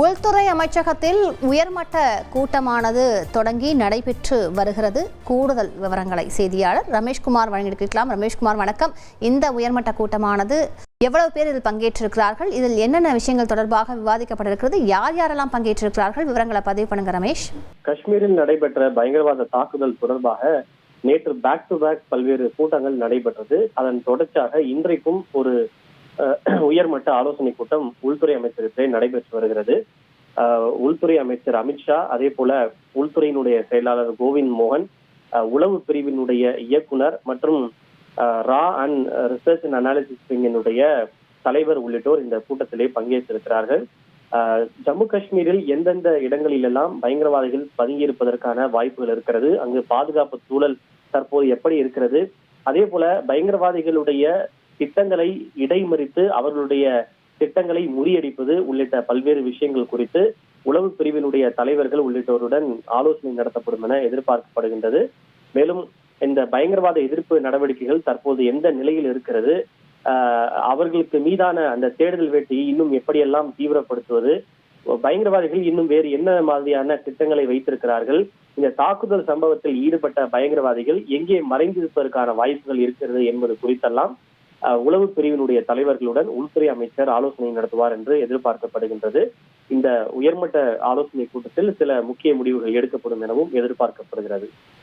உள்துறை அமைச்சகத்தில் உயர்மட்ட கூட்டமானது தொடங்கி நடைபெற்று வருகிறது. கூடுதல் விவரங்களை செய்தியாளர் ரமேஷ்குமார் வழங்கியிருக்கலாம். ரமேஷ்குமார், வணக்கம். இந்த உயர்மட்ட கூட்டமானது எவ்வளவு பேர் இதில் பங்கேற்றிருக்கிறார்கள்? இதில் என்னென்ன விஷயங்கள் தொடர்பாக விவாதிக்கப்பட்டிருக்கிறது? யார் யாரெல்லாம் பங்கேற்றிருக்கிறார்கள்? விவரங்களை பதிவு பண்ணுங்க ரமேஷ். காஷ்மீரில் நடைபெற்ற பயங்கரவாத தாக்குதல் தொடர்பாக நேற்று பேக் டு பேக் பல்வேறு கூட்டங்கள் நடைபெற்றது. அதன் தொடர்ச்சியாக இன்றைக்கும் ஒரு உயர்மட்ட ஆலோசனை கூட்டம் உள்துறை அமைச்சகத்திலே நடைபெற்று வருகிறது. உள்துறை அமைச்சர் அமித்ஷா, அதே போல உள்துறையினுடைய செயலாளர் கோவிந்த் மோகன், உளவு பிரிவினுடைய இயக்குனர் மற்றும் ரா அண்ட் ரிசர்ச் அண்ட் அனாலிசிஸ் விங்கினுடைய தலைவர் உள்ளிட்டோர் இந்த கூட்டத்திலே பங்கேற்றிருக்கிறார்கள். ஜம்மு காஷ்மீரில் எந்தெந்த இடங்களிலெல்லாம் பயங்கரவாதிகள் பதுங்கியிருப்பதற்கான வாய்ப்புகள் இருக்கிறது, அங்கு பாதுகாப்பு சூழல் தற்போது எப்படி இருக்கிறது, அதே போல பயங்கரவாதிகளுடைய திட்டங்களை இடைமறித்து அவர்களுடைய திட்டங்களை முறியடிப்பது உள்ளிட்ட பல்வேறு விஷயங்கள் குறித்து உளவு பிரிவினுடைய தலைவர்கள் உள்ளிட்டோருடன் ஆலோசனை நடத்தப்படும் என எதிர்பார்க்கப்படுகின்றது. மேலும் இந்த பயங்கரவாத எதிர்ப்பு நடவடிக்கைகள் தற்போது எந்த நிலையில் இருக்கிறது, அவர்களுக்கு மீதான அந்த தேடுதல் வேட்டையை இன்னும் எப்படியெல்லாம் தீவிரப்படுத்துவது, பயங்கரவாதிகள் இன்னும் வேறு என்ன மாதிரியான திட்டங்களை வைத்திருக்கிறார்கள், இந்த தாக்குதல் சம்பவத்தில் ஈடுபட்ட பயங்கரவாதிகள் எங்கே மறைந்திருப்பதற்கான வாய்ப்புகள் இருக்கிறது என்பது குறித்தெல்லாம் உளவு பிரிவினுடைய தலைவர்களுடன் உள்துறை அமைச்சர் ஆலோசனை நடத்துவார் என்று எதிர்பார்க்கப்படுகின்றது. இந்த உயர்மட்ட ஆலோசனை கூட்டத்தில் சில முக்கிய முடிவுகள் எடுக்கப்படும் எனவும் எதிர்பார்க்கப்படுகிறது.